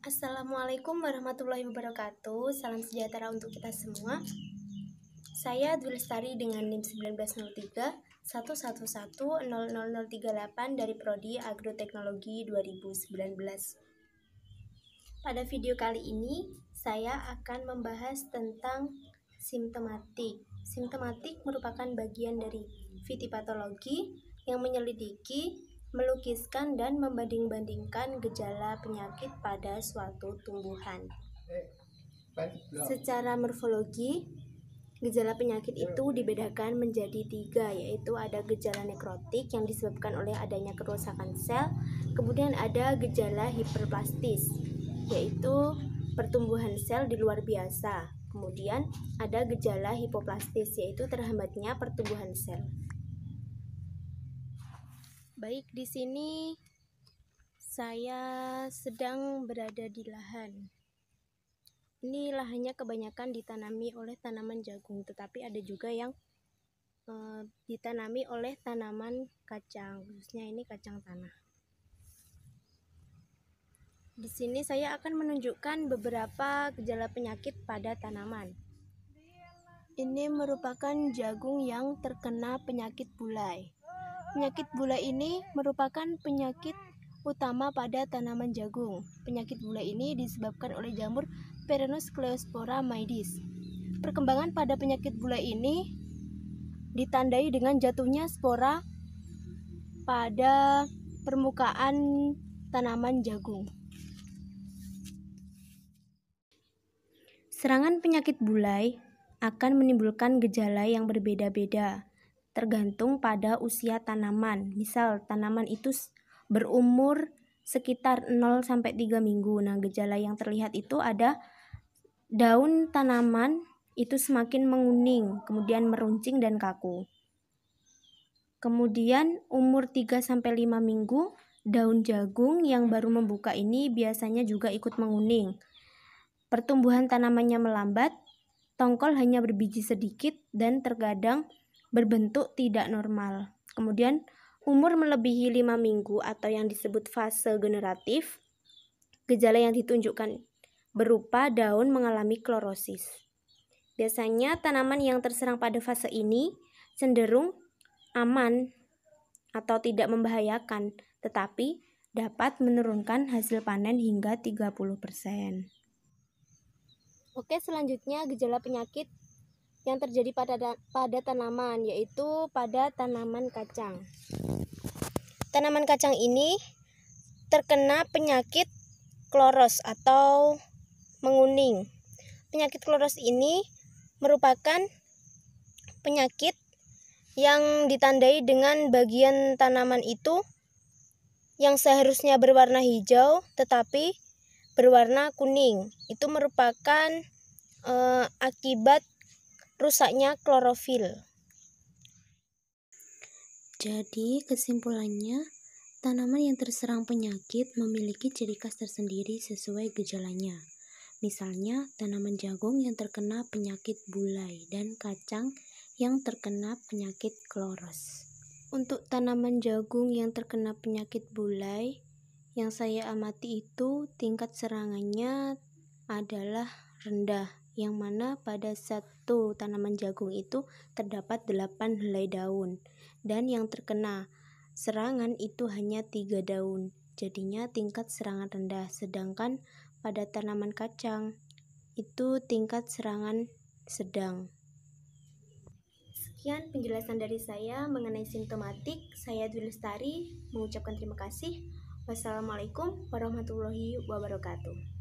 Assalamualaikum warahmatullahi wabarakatuh. Salam sejahtera untuk kita semua. Saya Dwi Lestari dengan NIM 1903 111000038 dari Prodi Agroteknologi 2019. Pada video kali ini saya akan membahas tentang simptomatik. Simptomatik merupakan bagian dari fitopatologi yang menyelidiki, melukiskan, dan membanding-bandingkan gejala penyakit pada suatu tumbuhan. Secara morfologi, gejala penyakit itu dibedakan menjadi 3, yaitu ada gejala nekrotik yang disebabkan oleh adanya kerusakan sel, kemudian ada gejala hiperplastis, yaitu pertumbuhan sel di luar biasa. Kemudian ada gejala hipoplastis, yaitu terhambatnya pertumbuhan sel. Baik, di sini saya sedang berada di lahan. Ini lahannya kebanyakan ditanami oleh tanaman jagung, tetapi ada juga yang ditanami oleh tanaman kacang, khususnya ini kacang tanah. Di sini saya akan menunjukkan beberapa gejala penyakit pada tanaman. Ini merupakan jagung yang terkena penyakit bulai. Penyakit bulai ini merupakan penyakit utama pada tanaman jagung. Penyakit bulai ini disebabkan oleh jamur Perenus Cleospora maydis. Perkembangan pada penyakit bulai ini ditandai dengan jatuhnya spora pada permukaan tanaman jagung. Serangan penyakit bulai akan menimbulkan gejala yang berbeda-beda, tergantung pada usia tanaman. Misal tanaman itu berumur sekitar 0-3 minggu. Nah, gejala yang terlihat itu ada daun tanaman itu semakin menguning, kemudian meruncing dan kaku. Kemudian umur 3-5 minggu, daun jagung yang baru membuka ini biasanya juga ikut menguning. Pertumbuhan tanamannya melambat, tongkol hanya berbiji sedikit dan terkadang berbentuk tidak normal. Kemudian umur melebihi 5 minggu atau yang disebut fase generatif, gejala yang ditunjukkan berupa daun mengalami klorosis. Biasanya tanaman yang terserang pada fase ini cenderung aman atau tidak membahayakan, tetapi dapat menurunkan hasil panen hingga 30%. Oke, selanjutnya gejala penyakit yang terjadi pada tanaman, yaitu pada tanaman kacang. Tanaman kacang ini terkena penyakit kloros atau menguning. Penyakit kloros ini merupakan penyakit yang ditandai dengan bagian tanaman itu yang seharusnya berwarna hijau tetapi berwarna kuning. Itu merupakan akibat rusaknya klorofil. Jadi kesimpulannya, tanaman yang terserang penyakit memiliki ciri khas tersendiri sesuai gejalanya. Misalnya tanaman jagung yang terkena penyakit bulai dan kacang yang terkena penyakit kloros. Untuk tanaman jagung yang terkena penyakit bulai, yang saya amati itu tingkat serangannya adalah rendah, yang mana pada satu tanaman jagung itu terdapat 8 helai daun, dan yang terkena serangan itu hanya 3 daun, jadinya tingkat serangan rendah. Sedangkan pada tanaman kacang itu tingkat serangan sedang. Sekian penjelasan dari saya mengenai simptomatik. Saya Dwi Lestari mengucapkan terima kasih. Wassalamualaikum warahmatullahi wabarakatuh.